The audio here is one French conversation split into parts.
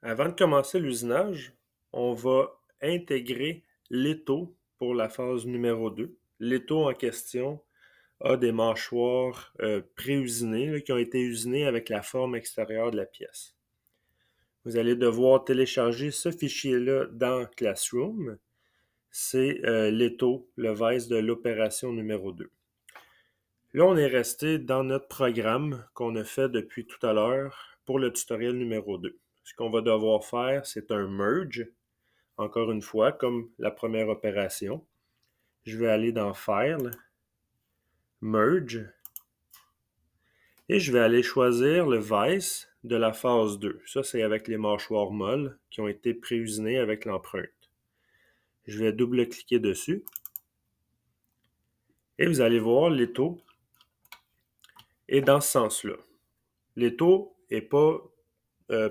Avant de commencer l'usinage, on va intégrer l'étau pour la phase numéro 2. L'étau en question a des mâchoires pré-usinées là, qui ont été usinées avec la forme extérieure de la pièce. Vous allez devoir télécharger ce fichier-là dans Classroom. C'est l'étau, le vice de l'opération numéro 2. Là, on est resté dans notre programme qu'on a fait depuis tout à l'heure pour le tutoriel numéro 2. Ce qu'on va devoir faire, c'est un merge, encore une fois, comme la première opération. Je vais aller dans File, Merge, et je vais aller choisir le vice de la phase 2. Ça, c'est avec les mâchoires molles qui ont été pré-usinées avec l'empreinte. Je vais double-cliquer dessus, et vous allez voir l'étau est dans ce sens-là. L'étau n'est pas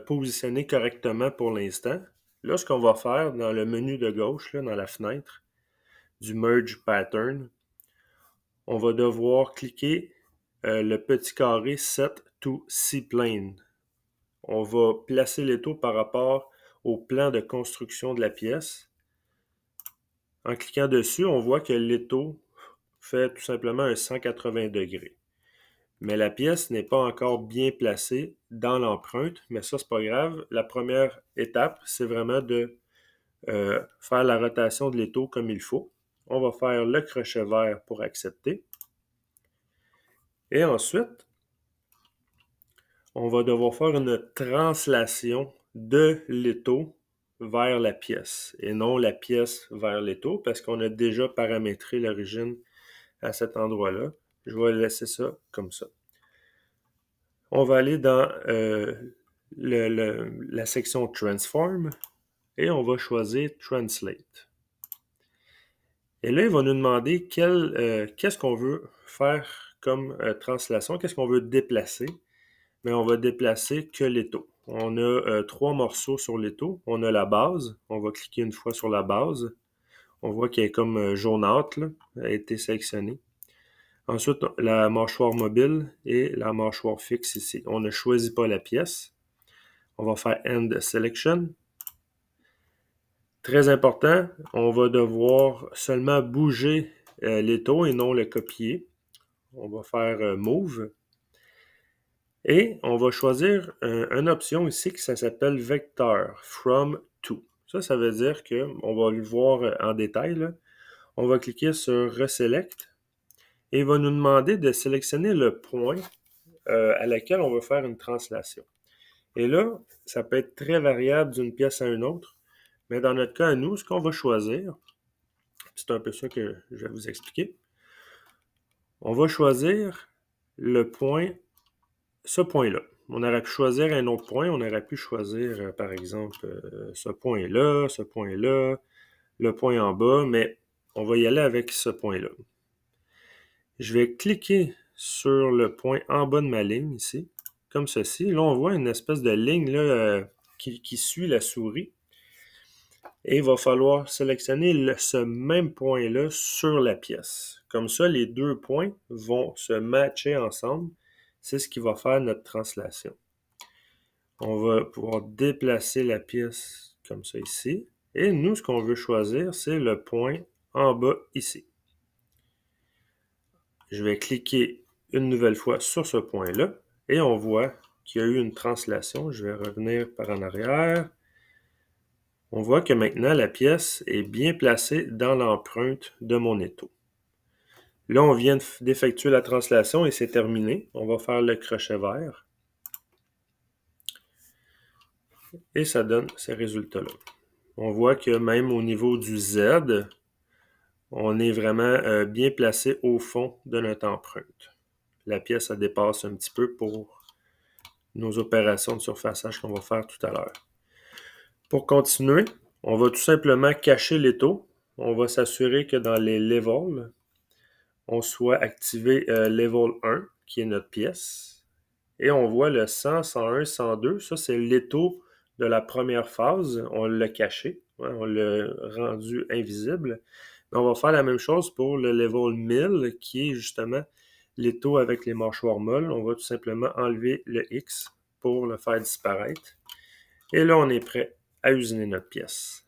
positionné correctement pour l'instant. Là, ce qu'on va faire dans le menu de gauche, là, dans la fenêtre du Merge Pattern, on va devoir cliquer le petit carré Set to C-Plane. On va placer l'étau par rapport au plan de construction de la pièce. En cliquant dessus, on voit que l'étau fait tout simplement un 180 degrés. Mais la pièce n'est pas encore bien placée dans l'empreinte, mais ça, c'est pas grave. La première étape, c'est vraiment de faire la rotation de l'étau comme il faut. On va faire le crochet vert pour accepter. Et ensuite, on va devoir faire une translation de l'étau vers la pièce et non la pièce vers l'étau parce qu'on a déjà paramétré l'origine à cet endroit-là. Je vais laisser ça comme ça. On va aller dans la section Transform et on va choisir Translate. Et là, il va nous demander qu'est-ce qu'on veut faire comme translation, qu'est-ce qu'on veut déplacer. Mais on va déplacer que l'étau. On a 3 morceaux sur l'étau. On a la base. On va cliquer une fois sur la base. On voit qu'elle est comme jaunâtre, là. Elle a été sélectionnée. Ensuite, la mâchoire mobile et la mâchoire fixe ici. On ne choisit pas la pièce. On va faire End Selection. Très important, on va devoir seulement bouger l'étau et non le copier. On va faire Move. Et on va choisir une option ici qui s'appelle Vector From To. Ça veut dire qu'on va le voir en détail, là. On va cliquer sur Reselect et il va nous demander de sélectionner le point à laquelle on veut faire une translation. Et là, ça peut être très variable d'une pièce à une autre, mais dans notre cas à nous, ce qu'on va choisir, c'est un peu ça que je vais vous expliquer, on va choisir le point, ce point-là. On aurait pu choisir un autre point. On aurait pu choisir, par exemple, ce point-là, le point en bas, mais on va y aller avec ce point-là. Je vais cliquer sur le point en bas de ma ligne ici, comme ceci. Là, on voit une espèce de ligne là, qui suit la souris. Et il va falloir sélectionner ce même point-là sur la pièce. Comme ça, les deux points vont se matcher ensemble. C'est ce qui va faire notre translation. On va pouvoir déplacer la pièce comme ça ici. Et nous, ce qu'on veut choisir, c'est le point en bas ici. Je vais cliquer une nouvelle fois sur ce point-là et on voit qu'il y a eu une translation. Je vais revenir par en arrière. On voit que maintenant, la pièce est bien placée dans l'empreinte de mon étau. Là, on vient d'effectuer la translation et c'est terminé. On va faire le crochet vert. Et ça donne ces résultats-là. On voit que même au niveau du Z, on est vraiment bien placé au fond de notre empreinte. La pièce, elle dépasse un petit peu pour nos opérations de surfaçage qu'on va faire tout à l'heure. Pour continuer, on va tout simplement cacher l'étau. On va s'assurer que dans les levels, on soit activé level 1, qui est notre pièce. Et on voit le 100, 101, 102. Ça, c'est l'étau de la première phase. On l'a caché. On l'a rendu invisible. Mais on va faire la même chose pour le level 1000, qui est justement l'étau avec les mâchoires molles. On va tout simplement enlever le X pour le faire disparaître. Et là, on est prêt à usiner notre pièce.